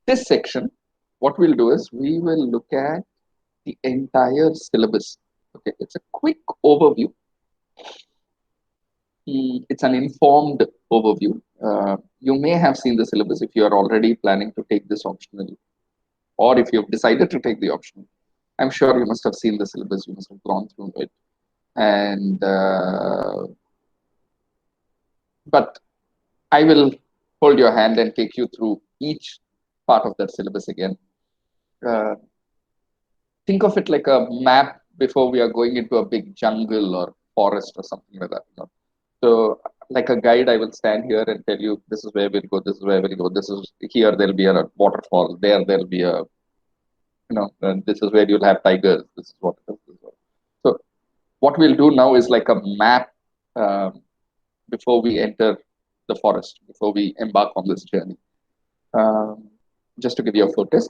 this section, what we'll do is we will look at the entire syllabus. Okay, it's a quick overview. It's an informed overview. You may have seen the syllabus if you are already planning to take this optional, or if you've decided to take the optional. I'm sure you must have seen the syllabus, you must have gone through it. And but I will hold your hand and take you through each part of that syllabus again. Uh, think of it like a map before we are going into a big jungle or forest or something like that. So, like a guide, I will stand here and tell you this is where we'll go, this is where we'll go, this is here, there'll be a waterfall, there'll be a, and this is where you'll have tigers, this is what it is. This is what. So, what we'll do now is like a map before we enter the forest, before we embark on this journey. Just to give you a focus.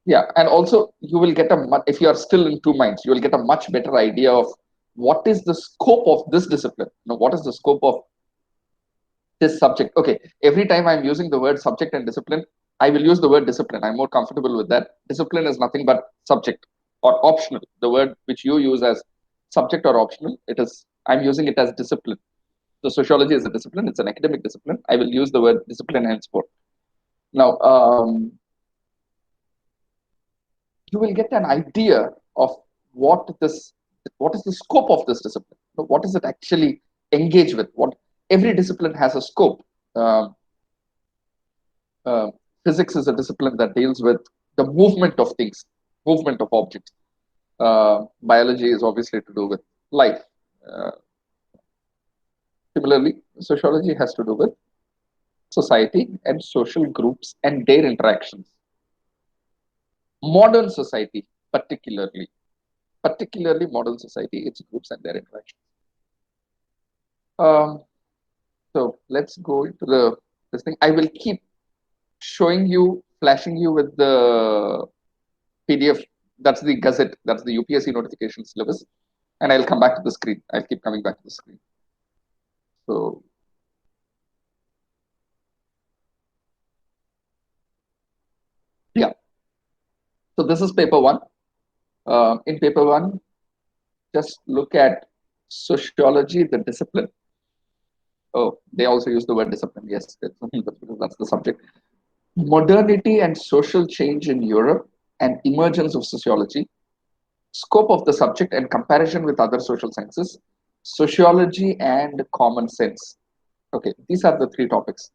Yeah, and also you will get if you are still in two minds, you will get a much better idea of what is the scope of this discipline. What is the scope of this subject? Okay, every time I'm using the word subject and discipline, I will use the word discipline. I'm more comfortable with that. Discipline is nothing but subject or optional. The word which you use as subject or optional, I'm using it as discipline. So sociology is a discipline. It's an academic discipline. I will use the word discipline henceforth. Now, you will get an idea of what is the scope of this discipline. What does it actually engage with? What every discipline has a scope. Physics is a discipline that deals with the movement of things, movement of objects. Biology is obviously to do with life. Similarly, sociology has to do with society and social groups and their interactions. Modern society, particularly modern society, its groups and their interactions. So let's go into this thing. I will keep showing you, flashing you with the PDF. That's the Gazette. That's the UPSC notification syllabus. And I'll come back to the screen. I'll keep coming back to the screen. So yeah. So this is paper one. In paper one, just look at sociology, the discipline. Oh, they also use the word discipline. Yes, that's the subject. Modernity and social change in Europe and emergence of sociology. Scope of the subject and comparison with other social sciences. Sociology and common sense. Okay, these are the three topics.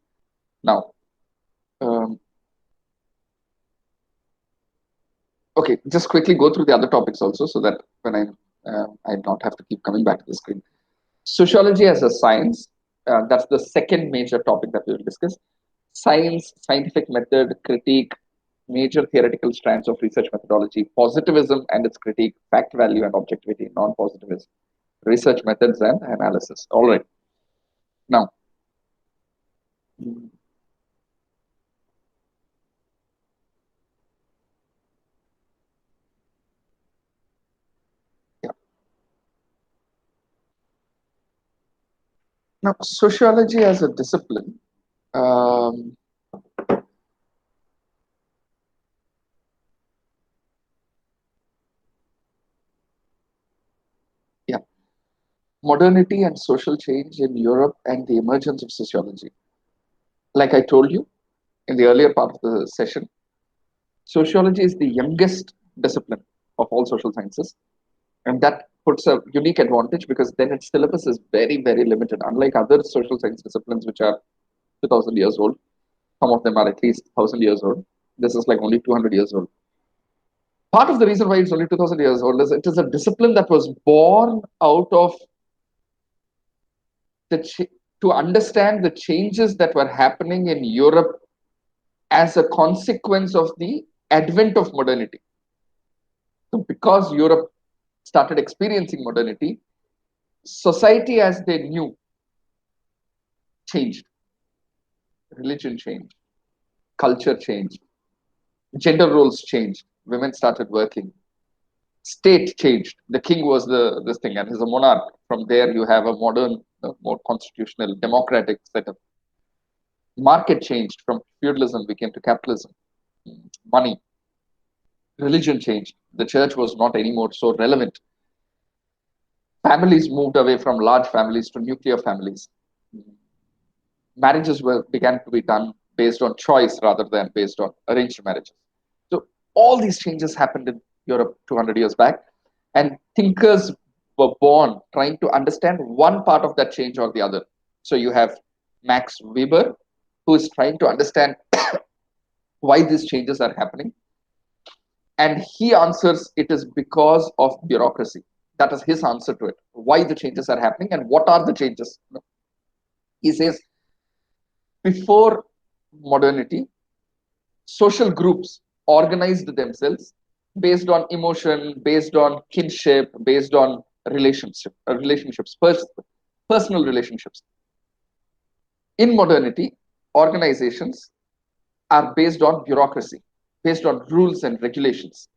Now, okay, just quickly go through the other topics also so that when I don't have to keep coming back to the screen. Sociology as a science, that's the second major topic that we will discuss. Science, scientific method, critique, major theoretical strands of research methodology, positivism and its critique, fact value and objectivity, non-positivism, research methods and analysis. All right. Now, yeah. Now, sociology as a discipline. Yeah. Modernity and social change in Europe and the emergence of sociology. Like I told you in the earlier part of the session, sociology is the youngest discipline of all social sciences. And that puts a unique advantage because then its syllabus is very, very limited. Unlike other social science disciplines, which are 2000 years old, some of them are at least 1000 years old. This is like only 200 years old. Part of the reason why it's only 2000 years old is it is a discipline that was born out of to understand the changes that were happening in Europe as a consequence of the advent of modernity. So because Europe started experiencing modernity, society as they knew changed. Religion changed, culture changed, gender roles changed, women started working, state changed. The king was this thing, and he's a monarch. From there, you have a modern, more constitutional, democratic setup. Market changed from feudalism, we came to capitalism. Money, religion changed. The church was not anymore so relevant. Families moved away from large families to nuclear families. Marriages began to be done based on choice rather than based on arranged marriages. So all these changes happened in Europe 200 years back, and thinkers were born trying to understand one part of that change or the other. So you have Max Weber, who is trying to understand why these changes are happening. And he answers it is because of bureaucracy. That is his answer to it. Why the changes are happening and what are the changes? He says, before modernity, social groups organized themselves based on emotion, based on kinship, based on relationships, personal relationships. In modernity, organizations are based on bureaucracy, based on rules and regulations.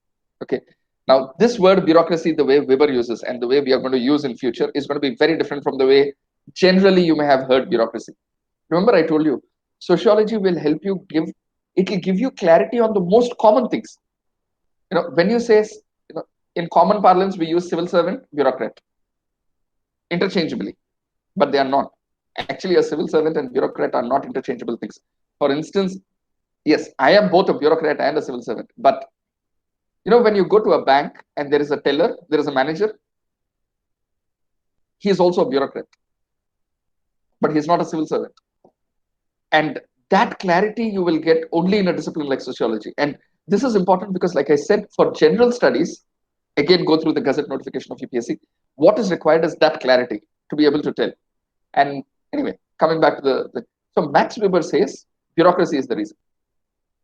Okay. Now, this word bureaucracy, the way Weber uses and the way we are going to use in future is going to be very different from the way generally you may have heard bureaucracy. Remember, I told you, sociology will help you it will give you clarity on the most common things. When you say, in common parlance, we use civil servant, bureaucrat interchangeably, but they are not. Actually, a civil servant and bureaucrat are not interchangeable things. For instance, yes, I am both a bureaucrat and a civil servant, but when you go to a bank and there is a teller, there is a manager, he is also a bureaucrat, but he's not a civil servant. And that clarity you will get only in a discipline like sociology. And this is important because, like I said, for general studies, again, go through the Gazette notification of UPSC, what is required is that clarity to be able to tell. And anyway, coming back to so Max Weber says bureaucracy is the reason.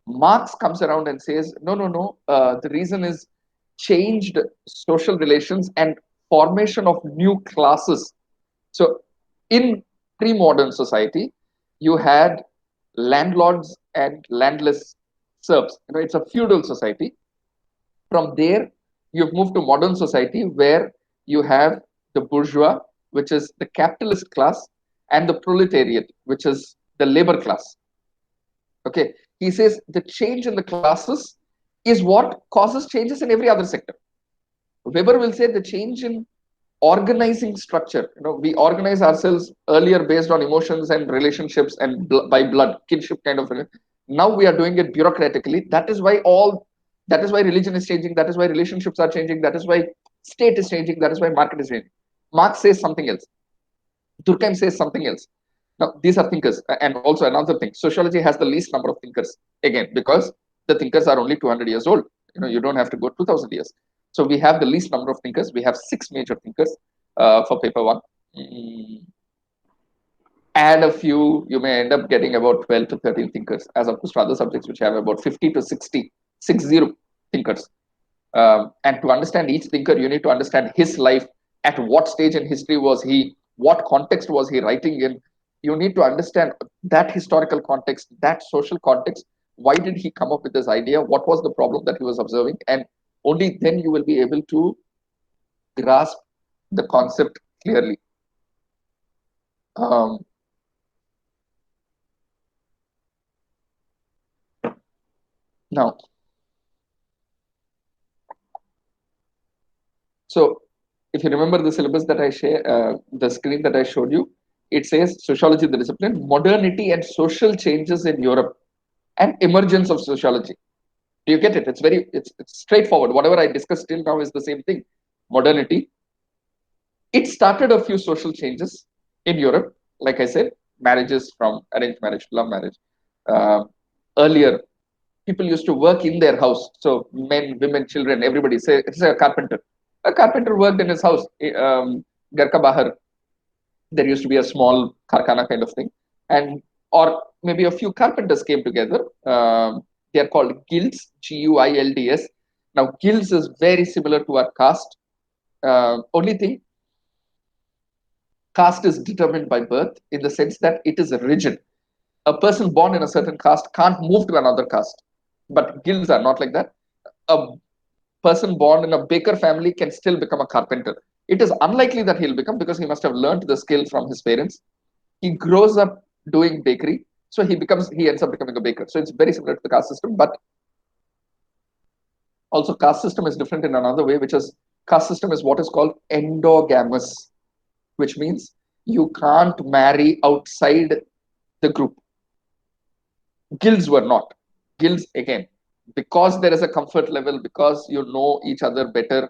Marx comes around and says, no, the reason is changed social relations and formation of new classes. So in pre-modern society, you had landlords and landless serfs. It's a feudal society. From there, you've moved to modern society where you have the bourgeois, which is the capitalist class, and the proletariat, which is the labor class. Okay, he says the change in the classes is what causes changes in every other sector. Weber will say the change in organizing structure. We organize ourselves earlier based on emotions and relationships and by blood, kinship kind of. Now we are doing it bureaucratically. That is why religion is changing. That is why relationships are changing. That is why state is changing. That is why market is changing. Marx says something else. Durkheim says something else. Now, these are thinkers. And also another thing, sociology has the least number of thinkers, again, because the thinkers are only 200 years old. You don't have to go 2000 years. So we have the least number of thinkers. We have 6 major thinkers for paper 1. Add a few, you may end up getting about 12 to 13 thinkers, as opposed to other subjects which have about 50 to 60 thinkers. And to understand each thinker, you need to understand his life. At what stage in history was he? What context was he writing in? You need to understand that historical context, that social context. Why did he come up with this idea? What was the problem that he was observing? And only then you will be able to grasp the concept clearly. Now, so if you remember the syllabus that I share, the screen that I showed you, it says sociology, the discipline, modernity and social changes in Europe, and emergence of sociology. Do you get it? It's straightforward. Whatever I discussed till now is the same thing. Modernity. It started a few social changes in Europe. Like I said, marriages from arranged marriage to love marriage. Earlier, people used to work in their house. So men, women, children, everybody. Say a carpenter. A carpenter worked in his house. Garka Bahar. There used to be a small karkhana kind of thing. Or maybe a few carpenters came together. They are called guilds, Guilds. Now, guilds is very similar to our caste. Only thing, caste is determined by birth in the sense that it is rigid. A person born in a certain caste can't move to another caste. But guilds are not like that. A person born in a baker family can still become a carpenter. It is unlikely that he'll become, because he must have learned the skill from his parents. He grows up doing bakery. So he ends up becoming a baker. So it's very similar to the caste system, but also caste system is different in another way, which is caste system is what is called endogamous, which means you can't marry outside the group. Guilds were not. Guilds, again, because there is a comfort level, because you know each other better,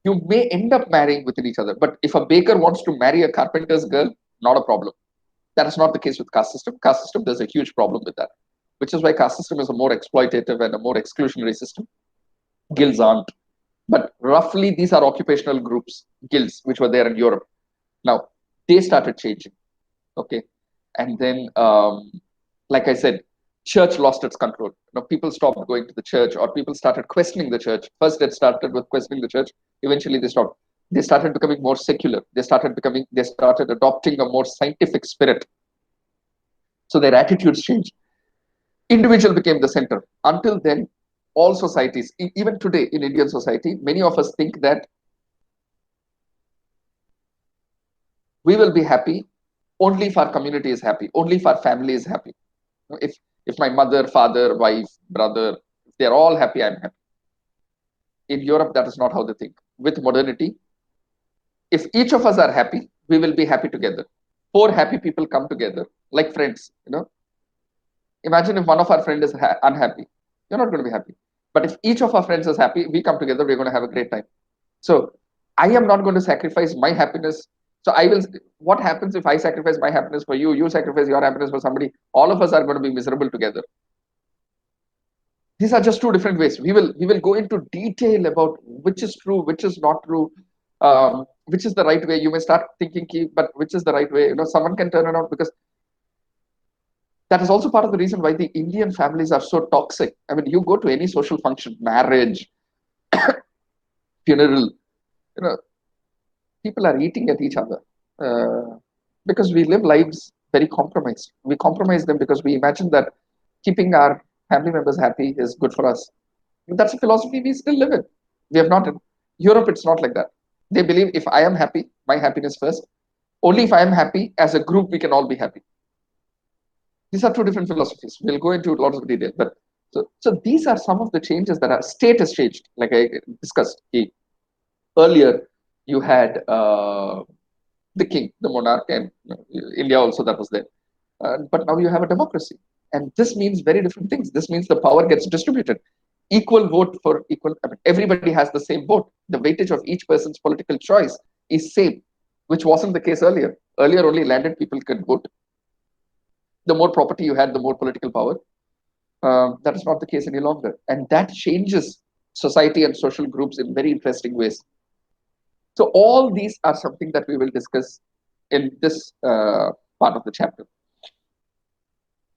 you may end up marrying within each other. But if a baker wants to marry a carpenter's girl, not a problem. That is not the case with caste system. Caste system, there's a huge problem with that, which is why caste system is a more exploitative and a more exclusionary system. Guilds aren't. But roughly, these are occupational groups, guilds, which were there in Europe. Now, they started changing. Okay. And then, like I said, church lost its control. People stopped going to the church, or people started questioning the church. First, it started with questioning the church. Eventually, they stopped. They started becoming more secular. They started adopting a more scientific spirit. So their attitudes changed. Individual became the center. Until then, all societies, even today in Indian society, many of us think that we will be happy only if our community is happy, only if our family is happy. If my mother, father, wife, brother, if they're all happy, I'm happy. In Europe, that is not how they think. With modernity, if each of us are happy, we will be happy together. Four happy people come together, like friends. Imagine if one of our friends is unhappy. You're not going to be happy. But if each of our friends is happy, we come together, we're going to have a great time. So I am not going to sacrifice my happiness. So what happens if I sacrifice my happiness for you, you sacrifice your happiness for somebody, all of us are going to be miserable together. These are just two different ways. We will go into detail about which is true, which is not true, which is the right way. You may start thinking, but which is the right way? Someone can turn around, because that is also part of the reason why the Indian families are so toxic. I mean, you go to any social function, marriage, funeral, people are eating at each other, because we live lives very compromised. We compromise them because we imagine that keeping our family members happy is good for us. That's a philosophy we still live in. We have not in Europe. It's not like that. They believe if I am happy, my happiness first. Only if I am happy, as a group, we can all be happy. These are two different philosophies. We'll go into lots of detail, but so these are some of the changes that our state has changed. Like I discussed earlier, you had the king, the monarch, and India also that was there. But now you have a democracy, and this means very different things. This means the power gets distributed. Equal vote for equal. I mean, everybody has the same vote. The weightage of each person's political choice is same, which wasn't the case earlier. Earlier, only landed people could vote. The more property you had, the more political power. That is not the case any longer. And that changes society and social groups in very interesting ways. So all these are something that we will discuss in this part of the chapter.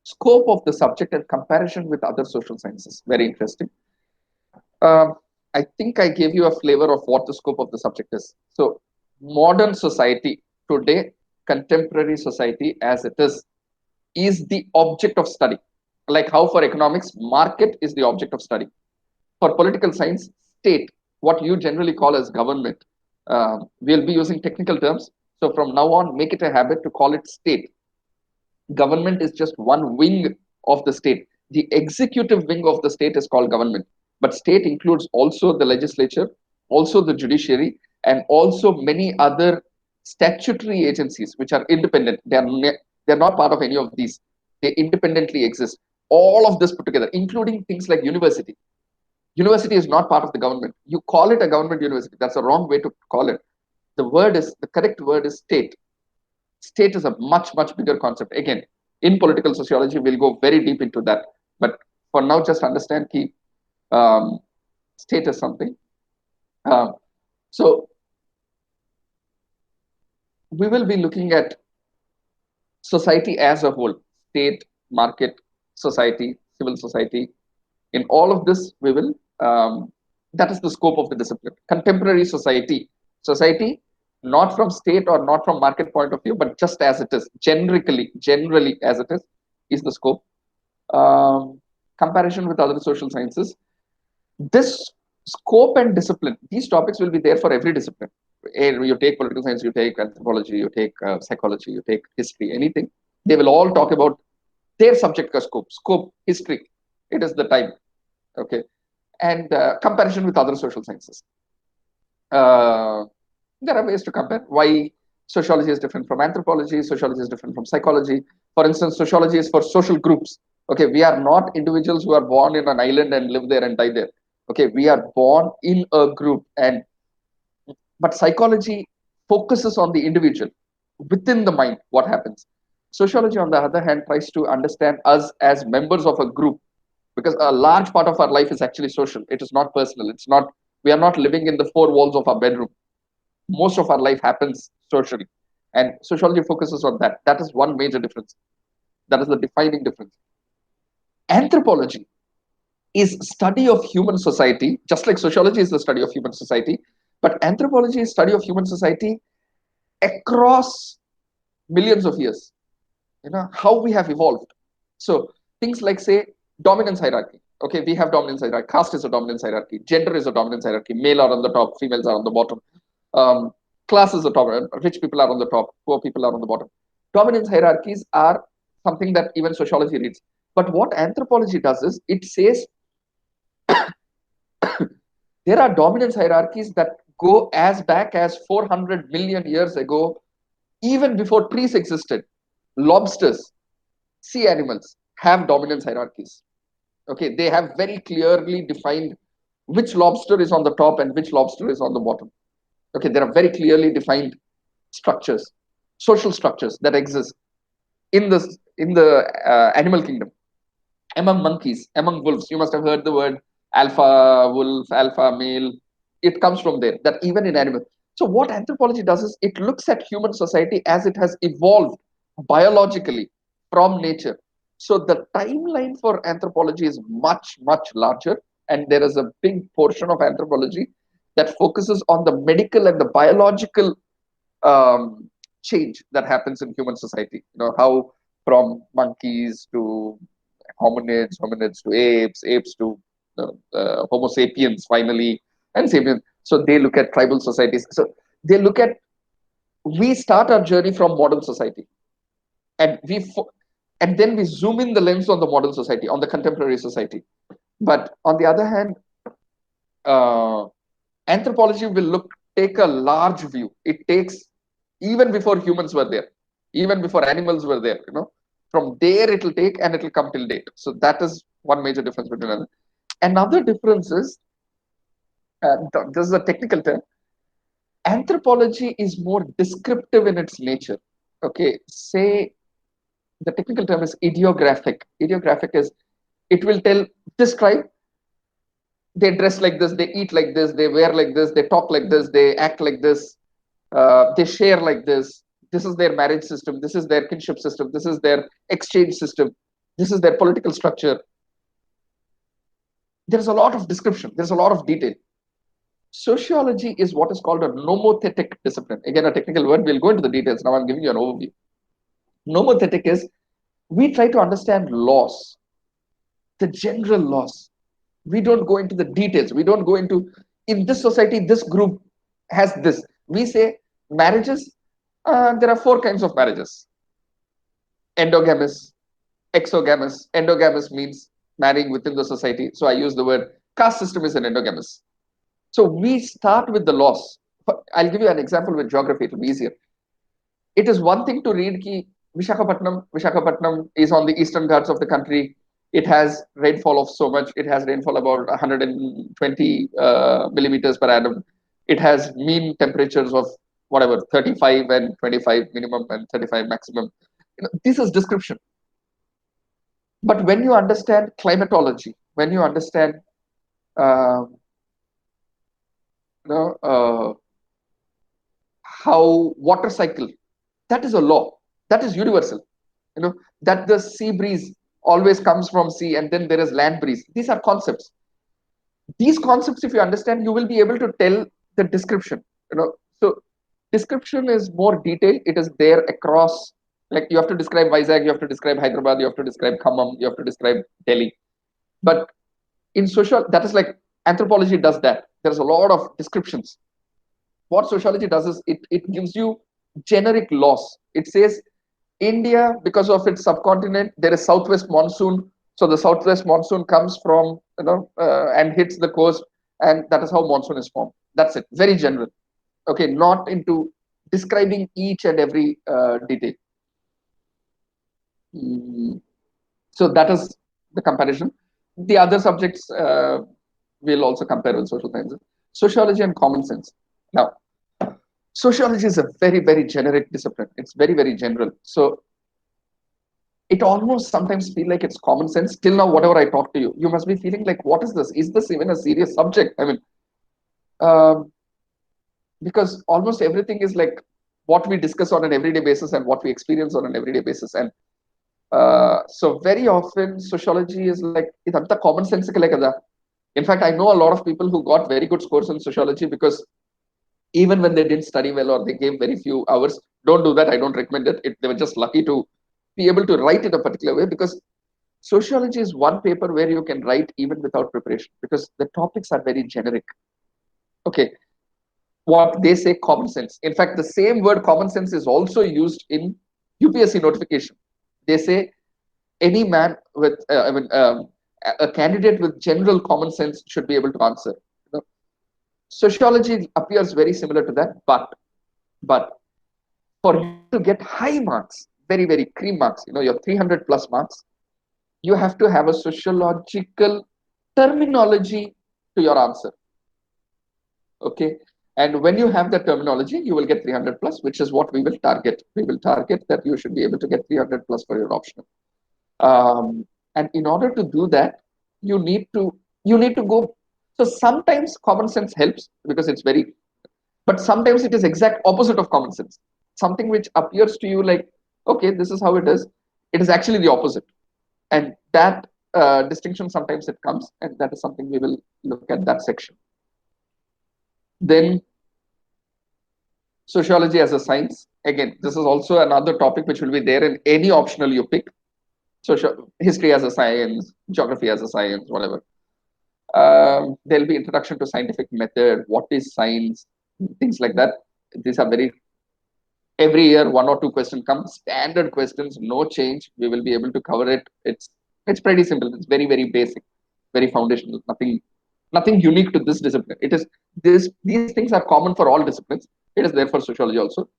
Scope of the subject and comparison with other social sciences. Very interesting. I think I gave you a flavor of what the scope of the subject is. So modern society today, contemporary society as it is the object of study. Like how for economics, market is the object of study. For political science, state, what you generally call as government. We'll be using technical terms. So from now on, make it a habit to call it state. Government is just one wing of the state. The executive wing of the state is called government. But state includes also the legislature, also the judiciary, and also many other statutory agencies which are independent. They're not part of any of these. They independently exist. All of this put together, including things like university. University is not part of the government. You call it a government university. That's a wrong way to call it. The correct word is state. State is a much, much bigger concept. Again, in political sociology, we'll go very deep into that. But for now, just understand state is something. So we will be looking at society as a whole, state, market, society, civil society. In all of this, we will, that is the scope of the discipline. Contemporary society, not from state or not from market point of view, but just as it is, generally as it is the scope. Comparison with other social sciences. This scope and discipline, these topics will be there for every discipline. You take political science, you take anthropology, you take psychology, you take history, anything. They will all talk about their subject ka scope, history, it is the time. Okay. And comparison with other social sciences. There are ways to compare. Why sociology is different from anthropology, sociology is different from psychology. For instance, sociology is for social groups. Okay, we are not individuals who are born in an island and live there and die there. Okay, we are born in a group, and but psychology focuses on the individual within the mind, what happens. Sociology, on the other hand, tries to understand us as members of a group, because a large part of our life is actually social. It is not personal. It's not, we are not living in the four walls of our bedroom. Most of our life happens socially, and sociology focuses on that. That is one major difference. That is the defining difference. Anthropology is study of human society, just like sociology is the study of human society, but anthropology is study of human society across millions of years. You know how we have evolved. So things like, say, dominance hierarchy. Okay, we have dominance hierarchy. Caste is a dominance hierarchy. Gender is a dominance hierarchy. Male are on the top, females are on the bottom. Class is the top. Rich people are on the top, poor people are on the bottom. Dominance hierarchies are something that even sociology reads. But what anthropology does is it says there are dominance hierarchies that go as back as 400 million years ago, even before trees existed. Lobsters, sea animals have dominance hierarchies. Okay, they have very clearly defined which lobster is on the top and which lobster is on the bottom. Okay, there are very clearly defined structures, social structures that exist in the animal kingdom. Among monkeys, among wolves, you must have heard the word alpha wolf, alpha male. It comes from there. That even in animals. So what anthropology does is it looks at human society as it has evolved biologically from nature. So the timeline for anthropology is much, much larger, and there is a big portion of anthropology that focuses on the medical and the biological um, change that happens in human society. You know, how from monkeys to hominids, hominids to apes, apes to Homo sapiens finally, and sapiens. So they look at tribal societies. So they look at, we start our journey from modern society, and and then we zoom in the lens on the modern society, on the contemporary society. But on the other hand, uh, anthropology will take a large view. It takes even before humans were there, even before animals were there. You know, from there it will take and it will come till date. So that is one major difference between them. Another difference is, this is a technical term. Anthropology is more descriptive in its nature. Okay, say the technical term is ideographic. Ideographic is, it will tell, describe, they dress like this, they eat like this, they wear like this, they talk like this, they act like this, they share like this. This is their marriage system, this is their kinship system, this is their exchange system, this is their political structure. There's a lot of description, there's a lot of detail. Sociology is what is called a nomothetic discipline. Again, a technical word, we'll go into the details. Now I'm giving you an overview. Nomothetic is, we try to understand laws, the general laws. We don't go into the details. We don't go into, in this society, this group has this. We say marriages, there are four kinds of marriages: endogamous, exogamous. Endogamous means marrying within the society. So I use the word, caste system is an endogamous. So we start with the laws. I'll give you an example with geography, it will be easier. It is one thing to read ki Vishakhapatnam is on the eastern ghats of the country. It has rainfall of so much. It has rainfall about 120 millimeters per annum. It has mean temperatures of whatever, 35 and 25 minimum and 35 maximum. You know, this is description. But when you understand climatology, when you understand uh, you know, how water cycle, that is a law, that is universal. You know, that the sea breeze always comes from sea and then there is land breeze. These are concepts. These concepts, if you understand, you will be able to tell the description. You know, so description is more detailed. It is there across, like you have to describe Vizag, you have to describe Hyderabad, you have to describe Khammam, you have to describe Delhi. But in social, that is like anthropology does that. There's a lot of descriptions. What sociology does is it gives you generic laws. It says India, because of its subcontinent, there is southwest monsoon. So the southwest monsoon comes from, and hits the coast, and that is how monsoon is formed. That's it. Very general. Okay, not into describing each and every detail. Mm, So that is the comparison. The other subjects we'll also compare with social sciences. Sociology and common sense. Now, sociology is a very, very generic discipline. It's very, very general. So it almost sometimes feel like it's common sense. Till now, whatever I talk to you, you must be feeling like, what is this? Is this even a serious subject? I mean, um, because almost everything is like what we discuss on an everyday basis and what we experience on an everyday basis. And so very often sociology is like, idanta common sensical kada. In fact, I know a lot of people who got very good scores in sociology because even when they didn't study well or they gave very few hours, don't do that. I don't recommend it. They were just lucky to be able to write in a particular way, because sociology is one paper where you can write even without preparation because the topics are very generic. Okay, what they say common sense. In fact, the same word common sense is also used in UPSC notification. They say any man with, a candidate with general common sense should be able to answer. You know, sociology appears very similar to that, but for you to get high marks, very very cream marks, your 300 plus marks, you have to have a sociological terminology to your answer. Okay. And when you have that terminology, you will get 300 plus, which is what we will target. We will target that you should be able to get 300 plus for your optional. And in order to do that, you need to go. So sometimes common sense helps because it's very, but sometimes it is exact opposite of common sense. Something which appears to you like, okay, this is how it is. It is actually the opposite. And that distinction sometimes it comes, and that is something we will look at that section. Then sociology as a science. Again, this is also another topic which will be there in any optional you pick. Social history as a science, geography as a science, whatever. There'll be introduction to scientific method, what is science, things like that. These are very, every year one or two questions come, standard questions, no change. We will be able to cover it. It's pretty simple. It's very very basic, very foundational. Nothing unique to this discipline. It is this. These things are common for all disciplines. It is there for sociology also.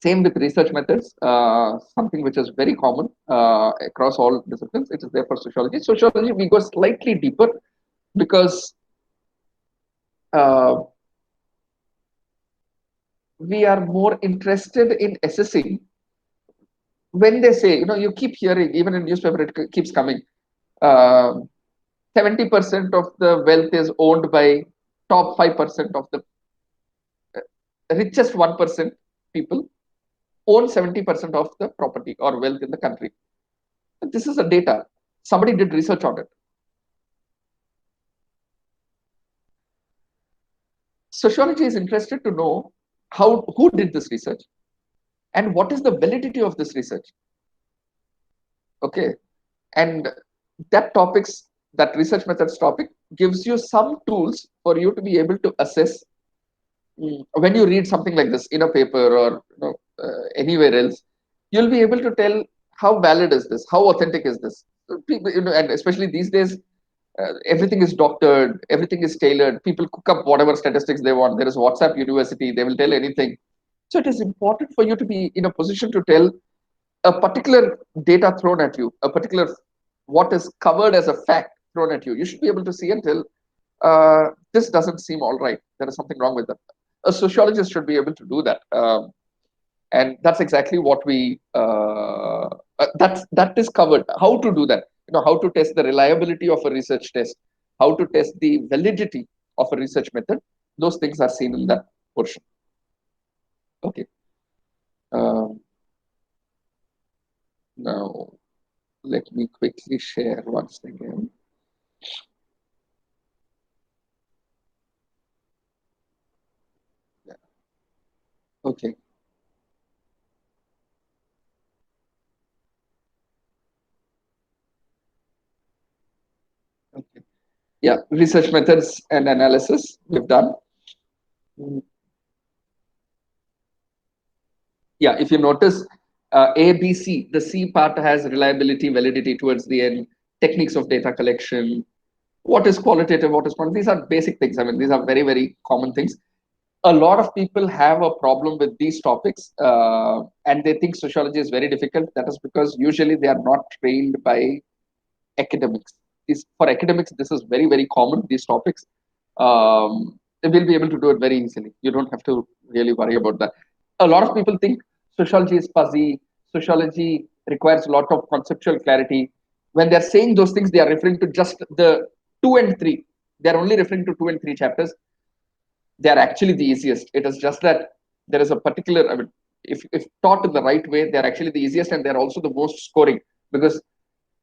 Same with research methods, something which is very common across all disciplines. It is there for sociology. Sociology, we go slightly deeper because uh, we are more interested in assessing. When they say, you keep hearing, even in newspaper, it keeps coming. 70% of the wealth is owned by top 5% of the richest 1% people own 70% of the property or wealth in the country. This is a data. Somebody did research on it. Sociology is interested to know who did this research and what is the validity of this research. Okay. And that research methods topic gives you some tools for you to be able to assess when you read something like this in a paper or anywhere else, you'll be able to tell how valid is this, how authentic is this. People, and especially these days, everything is doctored, everything is tailored. People cook up whatever statistics they want. There is WhatsApp University; they will tell anything. So it is important for you to be in a position to tell a particular data thrown at you, a particular what is covered as a fact thrown at you. You should be able to see and tell this doesn't seem all right. There is something wrong with that. A sociologist should be able to do that. And that's exactly what that is covered. How to do that? How to test the reliability of a research test, how to test the validity of a research method. Those things are seen in that portion. Okay. Now, let me quickly share once again. Yeah. Okay. Okay. Yeah, research methods and analysis we've done. Mm, yeah, if you notice, A, B, C. The C part has reliability, validity towards the end, techniques of data collection, what is qualitative, what is quantitative. These are basic things. I mean, these are very, very common things. A lot of people have a problem with these topics and they think sociology is very difficult. That is because usually they are not trained by academics. For academics, this is very, very common, these topics. They will be able to do it very easily. You don't have to really worry about that. A lot of people think sociology is fuzzy, sociology requires a lot of conceptual clarity. When they're saying those things, they are referring to just the 2 and 3. They're only referring to 2 and 3 chapters. They are actually the easiest. It is just that there is a particular, I mean, if taught in the right way, they're actually the easiest and they're also the most scoring because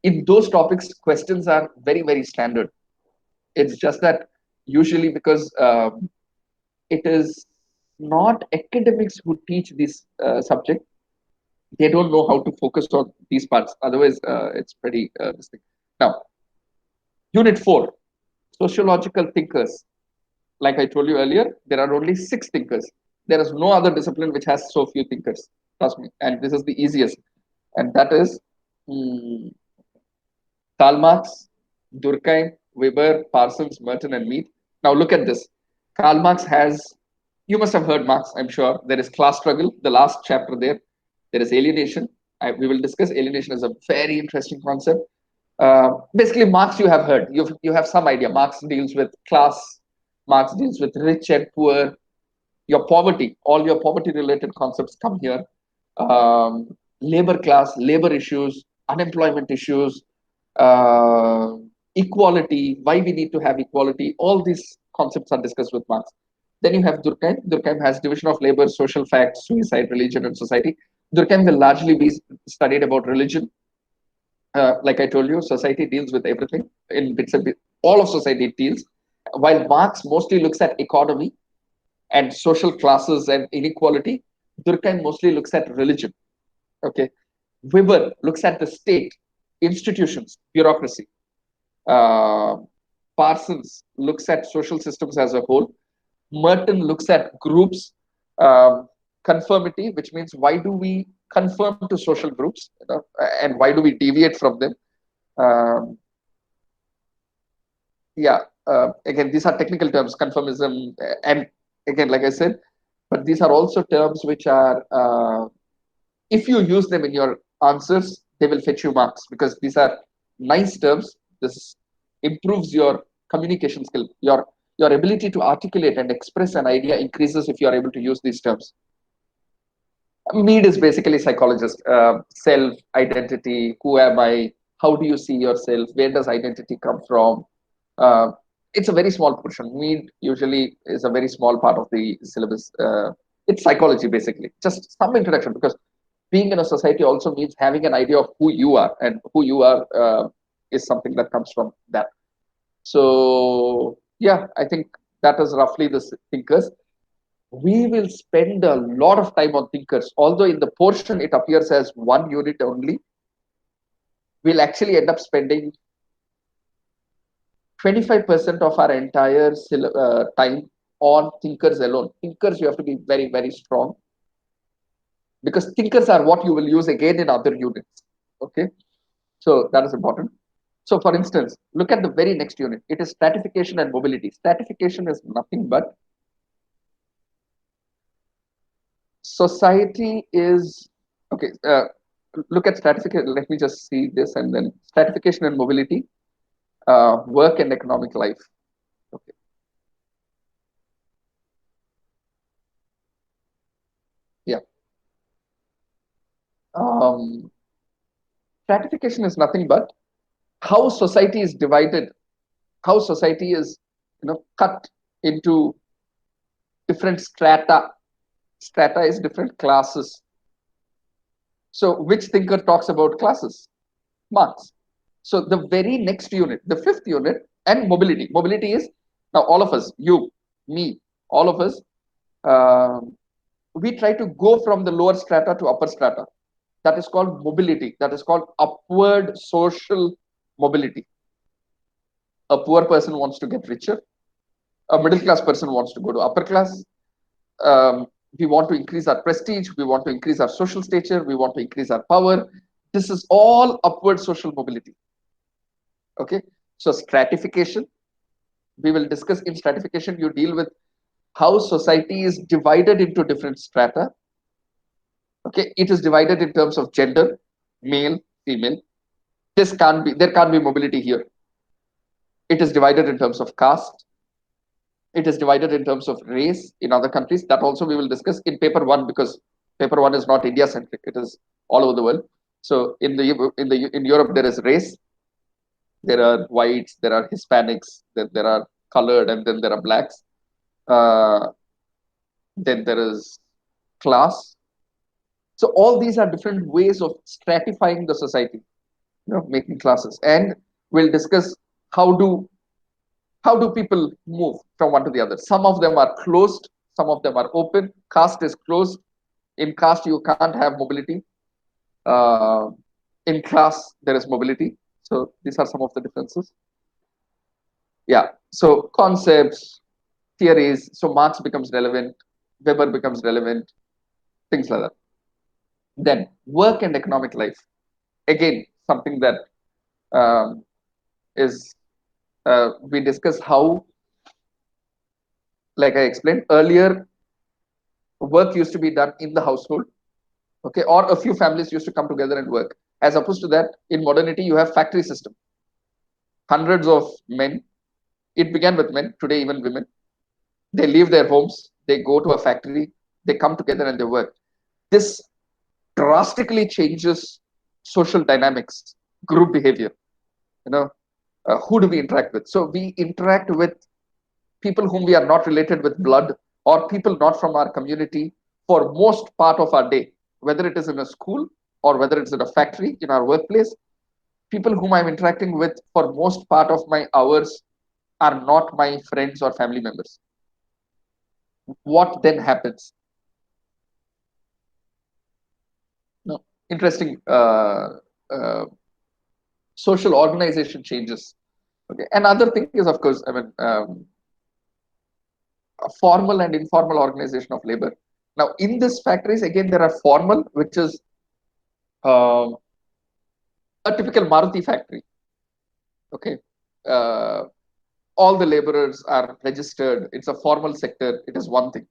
in those topics, questions are very, very standard. It's just that usually because it is not academics who teach this subject, they don't know how to focus on these parts. Otherwise, it's pretty this thing. Now, Unit 4, Sociological Thinkers. Like I told you earlier, there are only 6 thinkers. There is no other discipline which has so few thinkers. Trust me. And this is the easiest. And that is Karl Marx, Durkheim, Weber, Parsons, Merton, and Mead. Now look at this. Karl Marx has, you must have heard Marx, I'm sure. There is class struggle, the last chapter there. There is alienation. We will discuss alienation as a very interesting concept. Basically, Marx you have heard. You have some idea. Marx deals with class. Marx deals with rich and poor. Your poverty, all your poverty-related concepts come here. Labor class, labor issues, unemployment issues, uh, equality, why we need to have equality. All these concepts are discussed with Marx. Then you have Durkheim. Durkheim has division of labor, social facts, suicide, religion, and society. Durkheim will largely be studied about religion. Like I told you, society deals with everything in bits and bits. All of society deals. While Marx mostly looks at economy and social classes and inequality, Durkheim mostly looks at religion. Okay. Weber looks at the state, institutions, bureaucracy. Uh, Parsons looks at social systems as a whole. Merton looks at groups, conformity, which means why do we conform to social groups, and why do we deviate from them? Um, yeah, again, these are technical terms, conformism, and again, like I said, but these are also terms which are, if you use them in your answers, they will fetch you marks because these are nice terms. This improves your communication skill. Your ability to articulate and express an idea increases if you are able to use these terms. Mead is basically psychologist. Self, identity, who am I? How do you see yourself? Where does identity come from? Uh, it's a very small portion. Mead usually is a very small part of the syllabus. It's psychology basically, just some introduction because being in a society also means having an idea of who you are, and who you are is something that comes from that. So yeah, I think that is roughly the thinkers. We will spend a lot of time on thinkers, although in the portion it appears as one unit only. We'll actually end up spending 25% of our entire time on thinkers alone. Thinkers, you have to be very, very strong because thinkers are what you will use again in other units. Okay, so that is important. So, for instance, look at the very next unit. It is stratification and mobility. Stratification is nothing but society is okay. Look at stratification. Let me just see this and then stratification and mobility, work and economic life. Okay. Yeah. Um, Stratification is nothing but how society is divided, how society is, cut into different strata. Strata is different classes. So, which thinker talks about classes? Marx. So, the very next unit, the fifth unit, and mobility. Mobility is now all of us, you, me, all of us, we try to go from the lower strata to upper strata. That is called mobility. That is called upward social mobility. A poor person wants to get richer. A middle class person wants to go to upper class. We want to increase our prestige, we want to increase our social stature, we want to increase our power. This is all upward social mobility. Okay, so stratification, we will discuss. In stratification, you deal with how society is divided into different strata. Okay, it is divided in terms of gender, male, female. There can't be mobility here. It is divided in terms of caste. It is divided in terms of race in other countries. That also we will discuss in paper one, because paper one is not India centric. It is all over the world. So in Europe there is race, there are whites, there are Hispanics, there are colored, and then there are blacks. Uh, then there is class. So all these are different ways of stratifying the society, making classes. And we'll discuss how do how do people move from one to the other. Some of them are closed, some of them are open. Caste is closed. In caste, you can't have mobility. Uh, in class, there is mobility. So these are some of the differences. Yeah. So concepts, theories. So Marx becomes relevant, Weber becomes relevant, things like that. Then work and economic life. Again, something that um, is we discuss how, like I explained earlier, work used to be done in the household. Okay, or a few families used to come together and work. As opposed to that, in modernity, you have factory system. Hundreds of men. It began with men. Today, even women. They leave their homes. They go to a factory. They come together and they work. This drastically changes social dynamics, group behavior. You know, who do we interact with? So we interact with people whom we are not related with blood, or people not from our community, for most part of our day, whether it is in a school or whether it's in a factory, in our workplace. People whom I'm interacting with for most part of my hours are not my friends or family members. What then happens? No, interesting. Social organization changes. Okay, another thing is, of course, I mean, a formal and informal organization of labor. Now, in this factories, again, there are formal, which is um, a typical Maruti factory. Okay, uh, all the laborers are registered. It's a formal sector. It is one thing.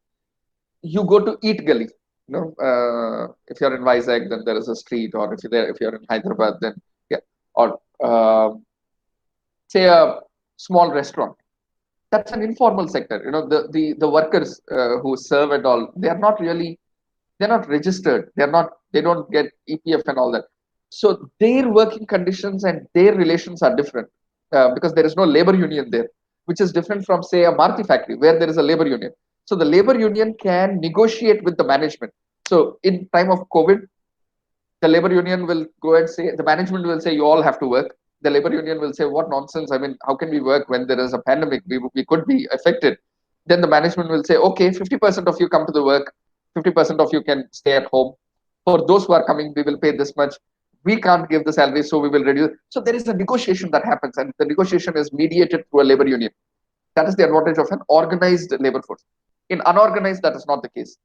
You go to Eat Gully. If you're in Vizag, then there is a street, or if you're in Hyderabad, then yeah, or say a small restaurant. That's an informal sector. The workers who serve and all, they're not registered. They don't get EPF and all that. So their working conditions and their relations are different, because there is no labor union there, which is different from, say, a Maruti factory where there is a labor union. So the labor union can negotiate with the management. So in time of COVID, the labor union will go and say, the management will say, you all have to work. The labor union will say, what nonsense. I mean, how can we work when there is a pandemic? We could be affected. Then the management will say, okay, 50% of you come to the work, 50% of you can stay at home. For those who are coming, we will pay this much. We can't give the salary, so we will reduce. So there is a negotiation that happens, and the negotiation is mediated through a labor union. That is the advantage of an organized labor force. In unorganized, that is not the case.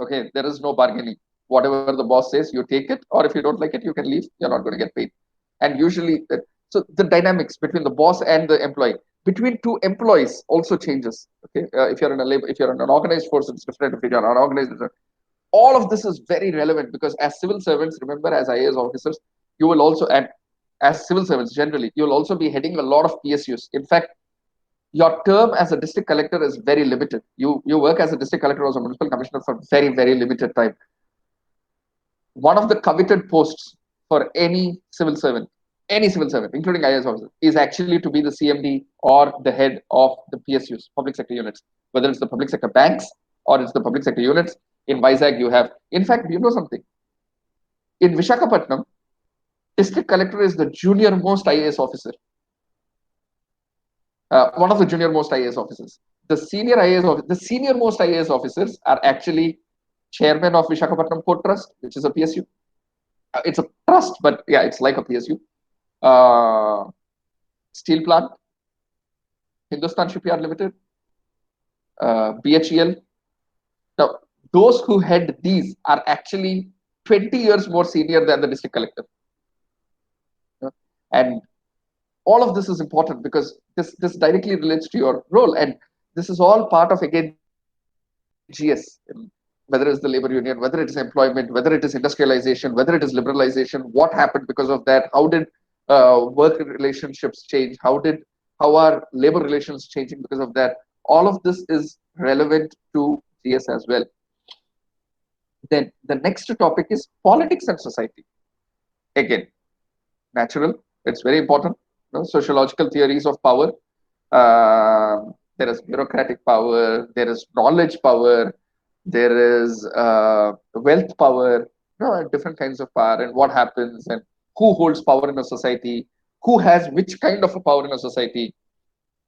Okay, there is no bargaining. Whatever the boss says, you take it, or if you don't like it, you can leave. You're not going to get paid. And usually, so the dynamics between the boss and the employee, between two employees, also changes. Okay, if you're in an organized force, it's different. If you're unorganized, all of this is very relevant, because as civil servants, remember, as IAS officers, you will also, and as civil servants generally, you will also be heading a lot of PSUs. In fact, your term as a district collector is very limited. You work as a district collector or as a municipal commissioner for very, very limited time. One of the coveted posts for any civil servant, including IAS officers, is actually to be the CMD or the head of the PSUs, public sector units, whether it's the public sector banks or it's the public sector units. In Vizag, you have, in fact, you know something? In Vishakhapatnam, district collector is the junior most IAS officer, one of the junior most IAS officers. The senior most IAS officers are actually chairman of Vishakhapatnam Port Trust, which is a PSU. It's a trust, but yeah, it's like a PSU. Steel plant, Hindustan Shipyard Limited, BHEL. Now, those who head these are actually 20 years more senior than the district collector. And all of this is important because this directly relates to your role. And this is all part of, again, GS, whether it's the labor union, whether it is employment, whether it is industrialization, whether it is liberalization, what happened because of that, how did work relationships change, how are labor relations changing because of that. All of this is relevant to GS as well. Then the next topic is politics and society. Again, natural, it's very important. Sociological theories of power. There is bureaucratic power, there is knowledge power, there is wealth power, different kinds of power, and what happens, and who holds power in a society, who has which kind of a power in a society.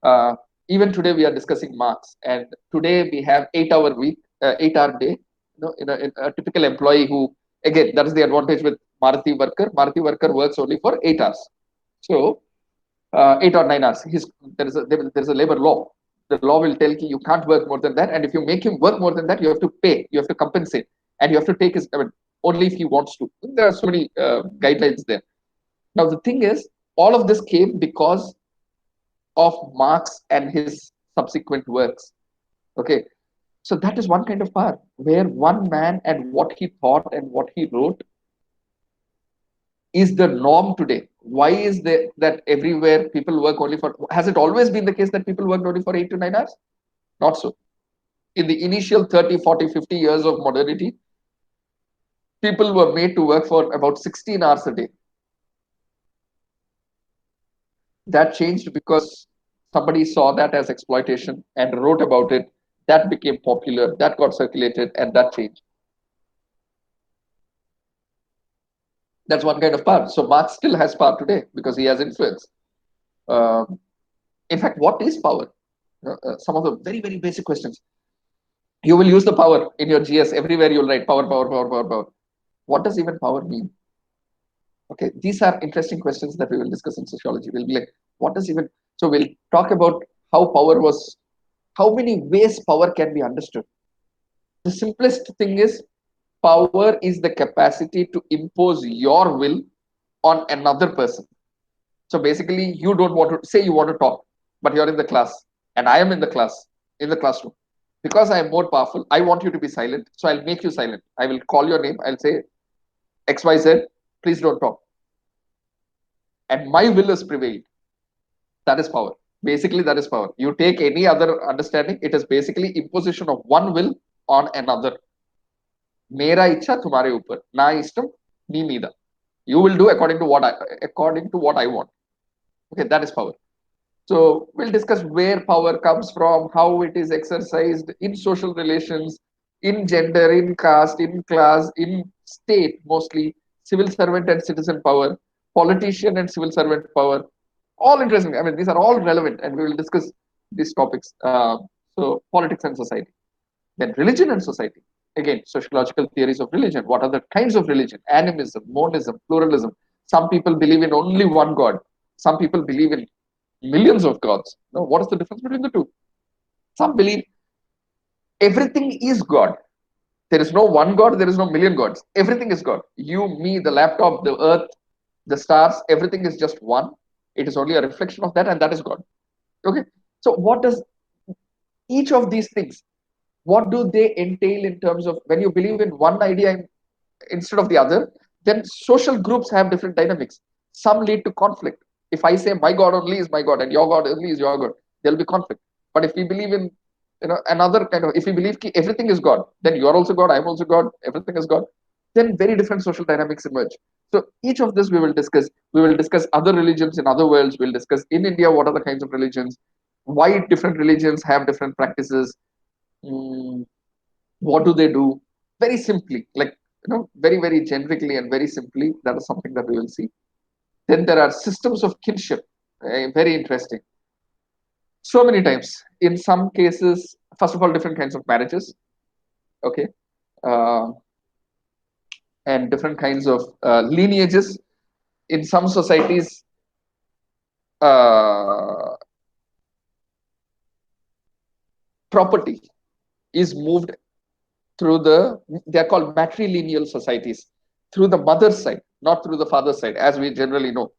Uh, Even today we are discussing Marx, and today we have 8 hour week, 8 hour day. In a typical employee who, again, that is the advantage with Maruti worker. Maruti worker works only for 8 hours. So 8 or 9 hours. There is a labor law. The law will tell you can't work more than that, and if you make him work more than that, you have to pay, you have to compensate, and you have to take his. I mean, only if he wants to. There are so many guidelines there. Now the thing is, all of this came because of Marx and his subsequent works. Okay, so that is one kind of power where one man and what he thought and what he wrote is the norm today. Why is there that everywhere people work only for? Has it always been the case that people work only for 8 to 9 hours? Not so. In the initial 30, 40, 50 years of modernity, people were made to work for about 16 hours a day. That changed because somebody saw that as exploitation and wrote about it. That became popular, that got circulated, and that changed. That's one kind of power. So Marx still has power today because he has influence. Um, in fact, what is power? Some of the very, very basic questions. You will use the power in your GS. Everywhere you'll write power, power, power, power, power. What does even power mean? Okay, these are interesting questions that we will discuss in sociology. We'll be like, what does even, so we'll talk about how power was, how many ways power can be understood. The simplest thing is power is the capacity to impose your will on another person. So basically, you don't want to say you want to talk, but you're in the class, and I am in the class, in the classroom. Because I am more powerful, I want you to be silent, so I'll make you silent. I will call your name, I'll say XYZ, please don't talk. And my will is prevailed. That is power. Basically, that is power. You take any other understanding, it is basically imposition of one will on another. Mera ichha tumhare upar, na ishtam nee meeda. You will do according to what I want. Okay, that is power. So we'll discuss where power comes from, how it is exercised in social relations, in gender, in caste, in class, in state mostly, civil servant and citizen power, politician and civil servant power. All interesting. I mean, these are all relevant, and we will discuss these topics. So politics and society. Then religion and society. Again, sociological theories of religion. What are the kinds of religion? Animism, monism, pluralism. Some people believe in only one God. Some people believe in millions of gods. Now, what is the difference between the two? Some believe everything is God. There is no one God, there is no million gods. Everything is God. You, me, the laptop, the earth, the stars, everything is just one. It is only a reflection of that, and that is God. Okay. So, what does each of these things, what do they entail in terms of when you believe in one idea instead of the other? Then social groups have different dynamics. Some lead to conflict. If I say my God only is my God and your God only is your God, there'll be conflict. But if we believe in another kind of, if we believe everything is God, then you are also God, I'm also God, everything is God, then very different social dynamics emerge. So each of this we will discuss. We will discuss other religions in other worlds. We'll discuss in India what are the kinds of religions, why different religions have different practices, mm, what do they do, very simply, like very, very generically and very simply. That is something that we will see. Then there are systems of kinship, very interesting. So many types. In some cases, first of all, different kinds of marriages. Okay. uh, and different kinds of lineages. In some societies, uh, property is moved through they're called matrilineal societies, through the mother's side, not through the father's side, as we generally know.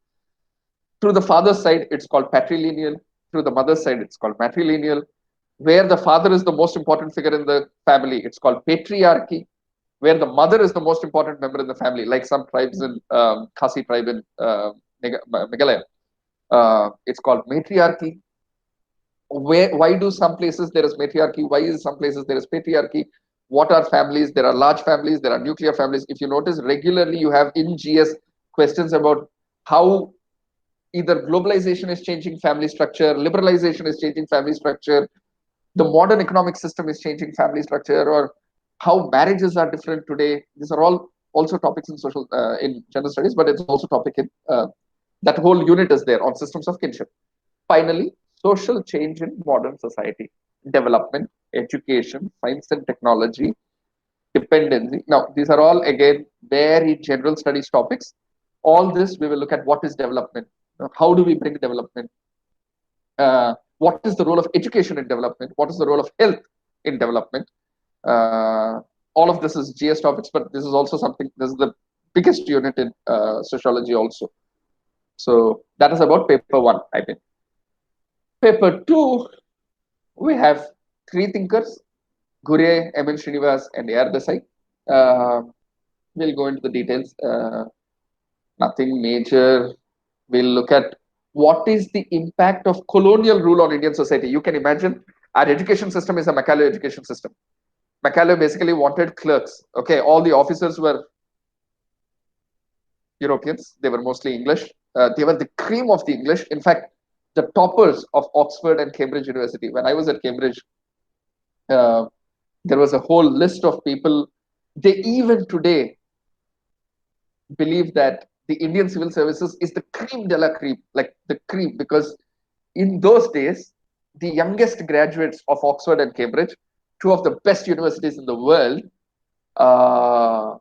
Through the father's side, it's called patrilineal. Through the mother's side, it's called matrilineal. Where the father is the most important figure in the family, it's called patriarchy. Where the mother is the most important member in the family, like some tribes in Khasi tribe in Meghalaya, it's called matriarchy. Why do some places there is matriarchy? Why is some places there is patriarchy? What are families? There are large families, there are nuclear families. If you notice, regularly you have in GS questions about how either globalization is changing family structure, liberalization is changing family structure, the modern economic system is changing family structure, or how marriages are different today. These are all also topics in in general studies, but it's also topic in that whole unit is there on systems of kinship. Finally, social change in modern society, development, education, science and technology, dependency. Now, these are all again very general studies topics. All this we will look at what is development, how do we bring development, what is the role of education in development, what is the role of health in development. All of this is GS topics, but this is also something, this is the biggest unit in sociology also. So that is about paper one, I think. Paper two, we have three thinkers, Gure, M.N. Srinivas, and A.R. Desai. We'll go into the details. Nothing major. We'll look at what is the impact of colonial rule on Indian society. You can imagine our education system is a Macaulay education system. Macaulay basically wanted clerks. Okay, all the officers were Europeans. They were mostly English. They were the cream of the English. In fact, the toppers of Oxford and Cambridge University. When I was at Cambridge, uh, there was a whole list of people. They even today believe that the Indian civil services is the cream de la cream, like the cream, because in those days, the youngest graduates of Oxford and Cambridge, two of the best universities in the world, uh,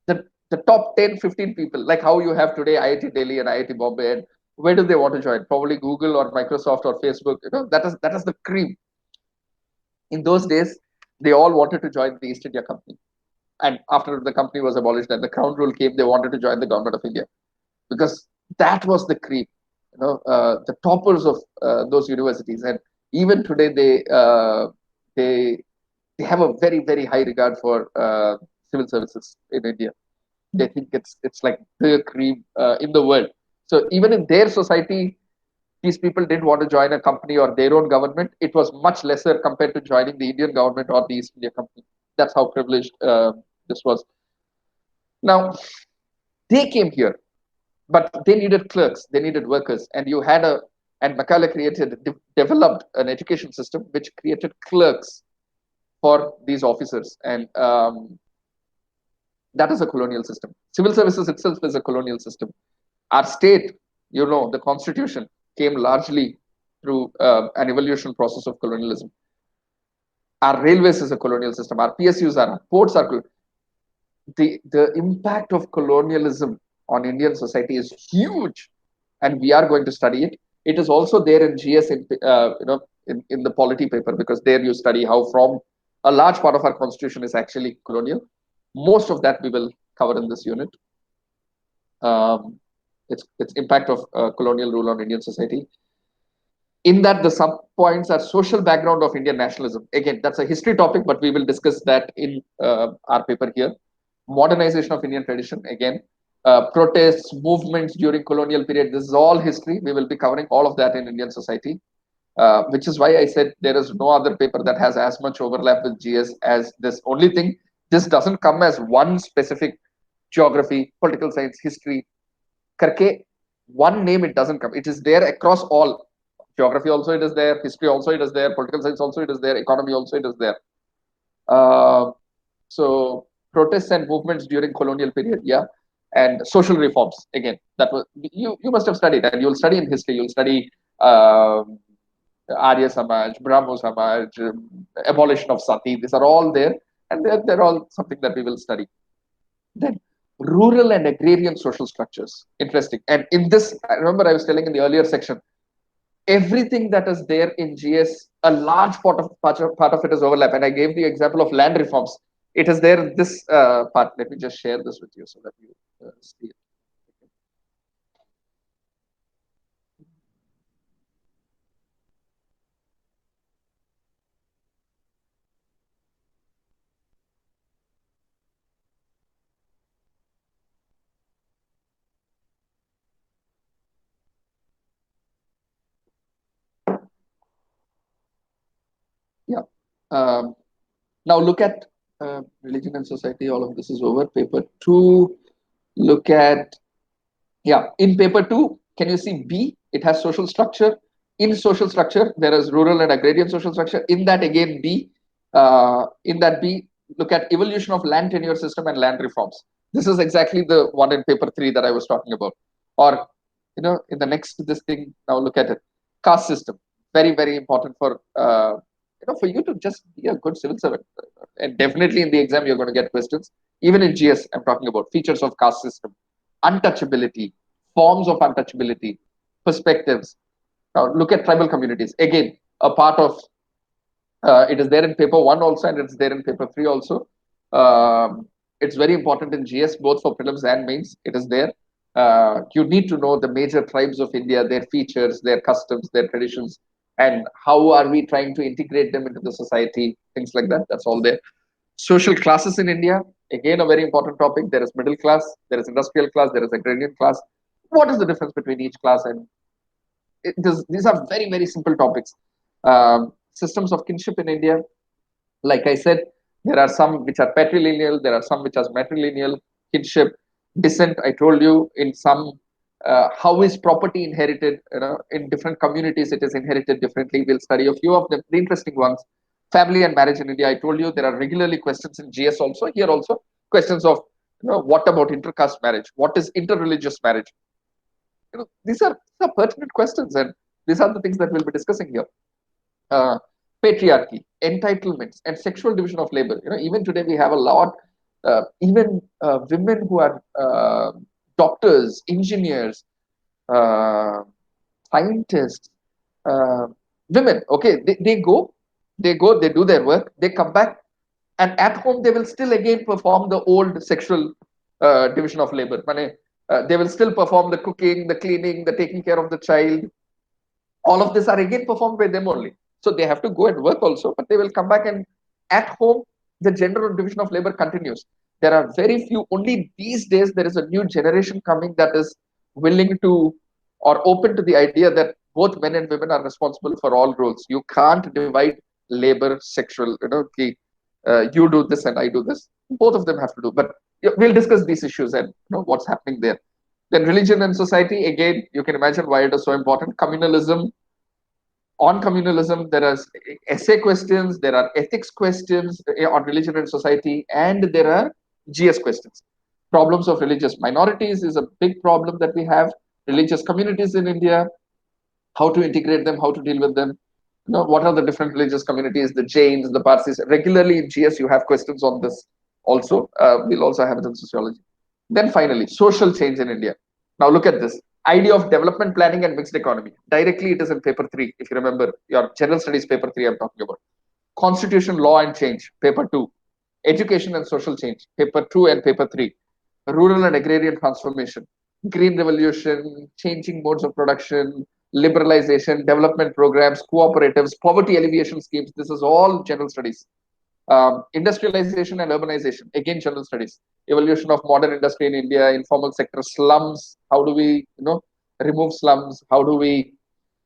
the top 10, 15 people, like how you have today IIT Delhi and IIT Bombay, and where do they want to join? Probably Google or Microsoft or Facebook. That is the cream. In those days, they all wanted to join the East India Company. And after the company was abolished and the crown rule came, they wanted to join the government of India because that was the cream, the toppers of those universities. And even today, they they have a very very high regard for civil services in India. They think it's like the cream in the world. So even in their society, these people didn't want to join a company or their own government. It was much lesser compared to joining the Indian government or the East India Company. That's how privileged this was. Now, they came here, but they needed clerks, they needed workers, and and Macaulay developed an education system which created clerks for these officers, and that is a colonial system. Civil services itself is a colonial system. Our state, the constitution came largely through an evolution process of colonialism. Our railways is a colonial system. Our PSUs are, our ports are. The impact of colonialism on Indian society is huge, and we are going to study it. It is also there in GS, in the polity paper, because there you study how from a large part of our constitution is actually colonial. Most of that we will cover in this unit. Its impact of colonial rule on Indian society. In that, the sub points are social background of Indian nationalism. Again, that's a history topic, but we will discuss that in our paper here. Modernization of Indian tradition, again, protests, movements during colonial period. This is all history. We will be covering all of that in Indian society, which is why I said there is no other paper that has as much overlap with GS as this. Only thing, this doesn't come as one specific geography, political science, history. Karke, one name it doesn't come. It is there across all. Geography also it is there, history also it is there, political science also it is there, economy also it is there. So protests and movements during colonial period, yeah, and social reforms. Again, that was you must have studied, and you'll study in history. You'll study Arya Samaj, Brahmo Samaj, abolition of sati. These are all there, and they're all something that we will study. Then rural and agrarian social structures. Interesting. And in this, I remember I was telling in the earlier section, everything that is there in GS, a large part of it is overlap. And I gave the example of land reforms. It is there in this part. Let me just share this with you so that you see it. Yeah. Um, Now look at religion and society. All of this is over. Paper two. Look at, yeah, in paper two. Can you see B? It has social structure. In social structure, there is rural and agrarian social structure. In that again B. In that B, look at evolution of land tenure system and land reforms. This is exactly the one in paper three that I was talking about. Or in the next this thing. Now look at it. Caste system. Very important for for you to just be a good civil servant. And definitely in the exam, you're going to get questions. Even in GS, I'm talking about features of caste system, untouchability, forms of untouchability, perspectives. Now, look at tribal communities. Again, a part of it is there in paper one also, and it's there in paper three also. It's very important in GS, both for prelims and mains. It is there. You need to know the major tribes of India, their features, their customs, their traditions, and how are we trying to integrate them into the society, things like that. That's all there. Social classes in India, again, a very important topic. There is middle class, there is industrial class, there is agrarian class. What is the difference between each class? And these are very simple topics. Systems of kinship in India, like I said, there are some which are patrilineal, there are some which are matrilineal. Kinship, descent, I told you, in some, how is property inherited? In different communities, it is inherited differently. We'll study a few of them, the interesting ones. Family and marriage in India, I told you there are regularly questions in GS also. Here also, questions of, what about intercaste marriage? What is interreligious marriage? These are pertinent questions, and these are the things that we'll be discussing here. uh, Patriarchy, entitlements, and sexual division of labor. Even today we have a lot. Even women who are doctors, engineers, uh, scientists, uh, women. Okay, they do their work, they come back, and at home they will still again perform the old sexual division of labor. They will still perform the cooking, the cleaning, the taking care of the child. All of this are again performed by them only. So they have to go and work also, but they will come back, and at home, the gender division of labor continues. There are very few, only these days, there is a new generation coming that is willing to or open to the idea that both men and women are responsible for all roles. You can't divide labor, sexual, you do this and I do this. Both of them have to do. But we'll discuss these issues and what's happening there. Then religion and society, again, you can imagine why it is so important. Communalism, on communalism, there are essay questions, there are ethics questions on religion and society, and there are GS questions. Problems of religious minorities is a big problem that we have. Religious communities in India, how to integrate them, how to deal with them. What are the different religious communities, the Jains, the Parsis. Regularly in GS, you have questions on this also. We'll also have it in sociology. Then finally, social change in India. Now look at this. Idea of development planning and mixed economy. Directly, it is in paper three. If you remember, your general studies paper three, I'm talking about. Constitution, law and change, paper two. Education and social change, paper two and paper three. Rural and agrarian transformation, green revolution, changing modes of production, liberalization, development programs, cooperatives, poverty alleviation schemes. This is all general studies. Industrialization and urbanization, again general studies. Evolution of modern industry in India, informal sector, slums. How do we, remove slums? How do we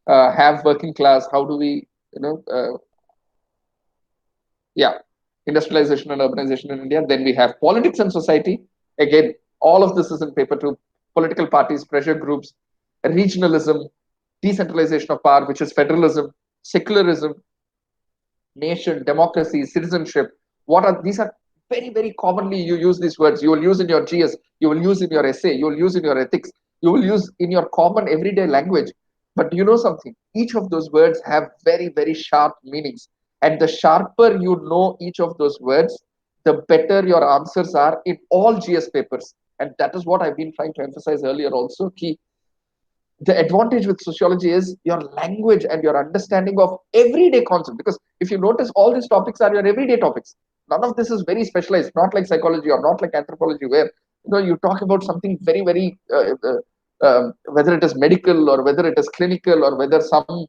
have working class? How do we, yeah, industrialization and urbanization in India. Then we have politics and society. Again, all of this is in paper two. Political parties, pressure groups, regionalism, decentralization of power, which is federalism, secularism, nation, democracy, citizenship. What are these? Are very commonly you use these words. You will use in your GS. You will use in your essay. You will use in your ethics. You will use in your common everyday language. But do you know something? Each of those words have very sharp meanings. And the sharper you know each of those words, the better your answers are in all GS papers. And that is what I've been trying to emphasize earlier also. Key. The advantage with sociology is your language and your understanding of everyday concepts. Because if you notice, all these topics are your everyday topics. None of this is very specialized, not like psychology or not like anthropology, where you talk about something very whether it is medical or whether it is clinical or whether some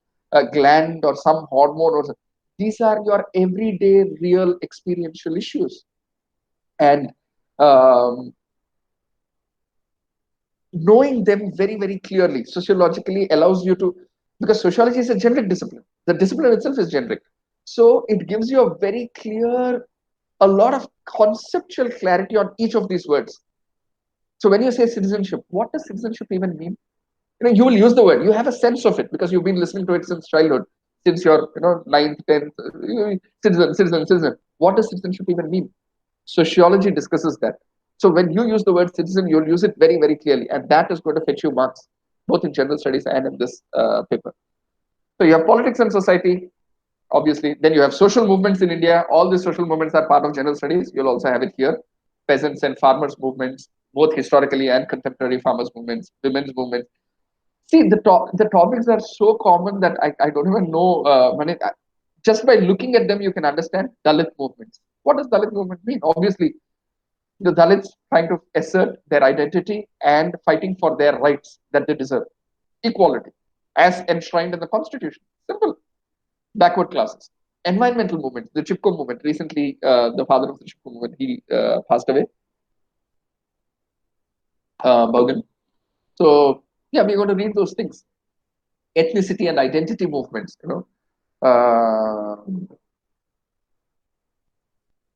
gland or some hormone or these are your everyday real experiential issues. And um, knowing them very clearly sociologically allows you to, because sociology is a generic discipline, the discipline itself is generic, so it gives you a very clear, a lot of conceptual clarity on each of these words. So when you say citizenship, what does citizenship even mean? You will use the word, you have a sense of it because you've been listening to it since childhood, since your ninth, 10th, citizen. What does citizenship even mean? Sociology discusses that. So when you use the word citizen, you'll use it very clearly, and that is going to fetch you marks both in general studies and in this paper. So you have politics and society, obviously. Then you have social movements in India. All these social movements are part of general studies. You'll also have it here. Peasants and farmers movements, both historically and contemporary farmers movements, women's movements. See, the topics are so common that I don't even know. Just by looking at them, you can understand Dalit movements. What does Dalit movement mean? Obviously, the Dalits trying to assert their identity and fighting for their rights that they deserve. Equality, as enshrined in the Constitution. Simple. Backward classes. Environmental movements, the Chipko movement. Recently, the father of the Chipko movement, he passed away, Baugan. So, yeah, we're going to read those things. Ethnicity and identity movements,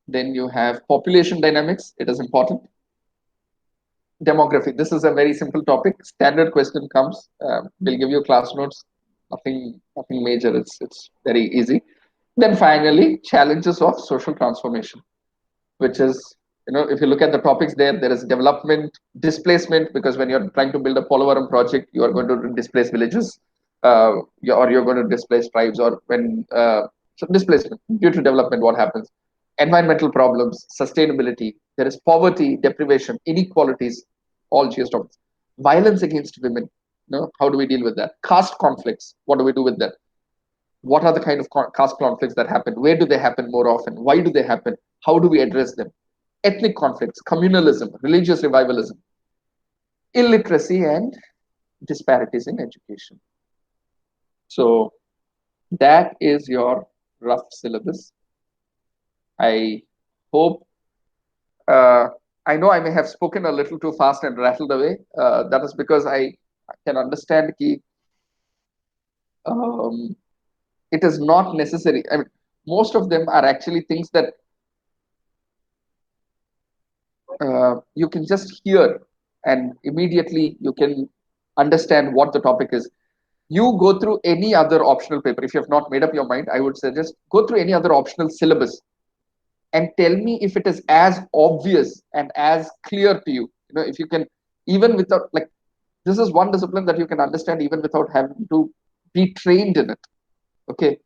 then you have population dynamics. It is important. Demography. This is a very simple topic. Standard question comes. We'll give you class notes. Nothing major. It's very easy. Then finally, challenges of social transformation, which is, if you look at the topics there is development, displacement, because when you're trying to build a Polavaram project, you are going to displace villages, or you're going to displace tribes, or when so displacement due to development, what happens? Environmental problems, sustainability, there is poverty, deprivation, inequalities, all GS topics. Violence against women, how do we deal with that? Caste conflicts, what do we do with that? What are the kind of caste conflicts that happen? Where do they happen more often? Why do they happen? How do we address them? Ethnic conflicts, communalism, religious revivalism, illiteracy, and disparities in education. So that is your rough syllabus. I hope, I know I may have spoken a little too fast and rattled away. That is because I can understand that it is not necessary. I mean, most of them are actually things that you can just hear and immediately you can understand what the topic is. You go through any other optional paper. If you have not made up your mind, I would suggest go through any other optional syllabus and tell me if it is as obvious and as clear to you. If you can, even without, like, this is one discipline that you can understand even without having to be trained in it. Okay.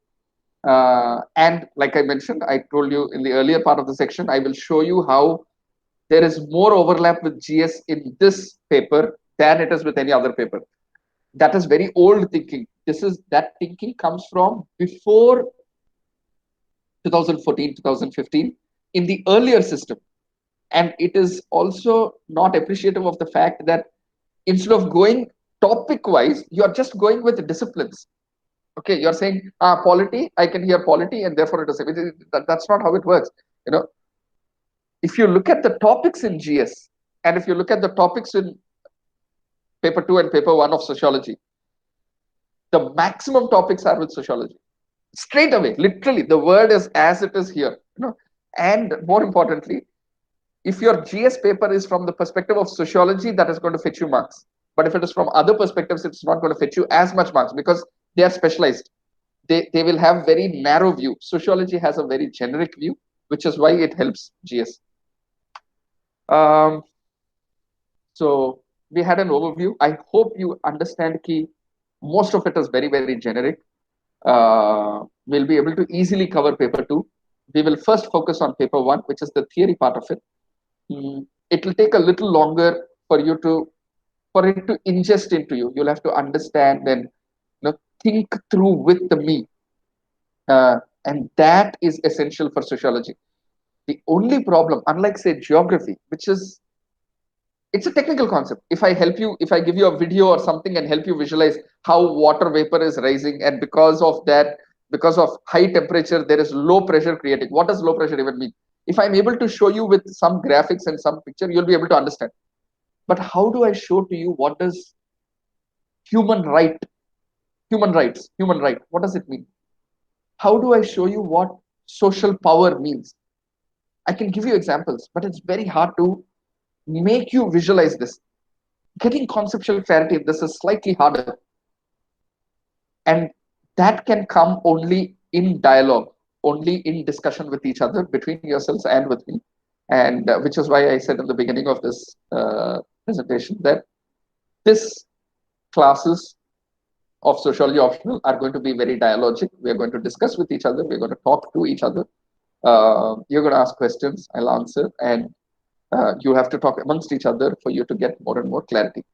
And like I mentioned, I told you in the earlier part of the section, I will show you how there is more overlap with GS in this paper than it is with any other paper. That is very old thinking. That thinking comes from before 2014, 2015 in the earlier system. And it is also not appreciative of the fact that instead of going topic wise, you're just going with disciplines. Okay, you're saying, polity, I can hear polity, and therefore it is. That's not how it works. If you look at the topics in GS, and if you look at the topics in paper 2 and paper 1 of sociology, the maximum topics are with sociology. Straight away, literally, the word is as it is here. And more importantly, if your GS paper is from the perspective of sociology, that is going to fetch you marks. But if it is from other perspectives, it's not going to fetch you as much marks because they are specialized. They will have very narrow view. Sociology has a very generic view, which is why it helps GS. So we had an overview. I hope you understand key. Most of it is very generic. We'll be able to easily cover paper 2. We will first focus on paper 1, which is the theory part of it. It will take a little longer for you to for it to ingest into you. You'll have to understand and think through with the me. And that is essential for sociology. The only problem, unlike say geography, which is it's a technical concept. If I give you a video or something and help you visualize how water vapor is rising, and because of that, because of high temperature, there is low pressure creating. What does low pressure even mean? If I'm able to show you with some graphics and some picture, you'll be able to understand. But how do I show to you what does human right, human right, what does it mean? How do I show you what social power means? I can give you examples, but it's very hard to make you visualize this. Getting conceptual clarity in this is slightly harder. And that can come only in dialogue, only in discussion with each other, between yourselves and with me. And which is why I said in the beginning of this presentation that this classes of sociology optional are going to be very dialogic. We are going to discuss with each other. We're going to talk to each other. You're going to ask questions, I'll answer, and you have to talk amongst each other for you to get more and more clarity.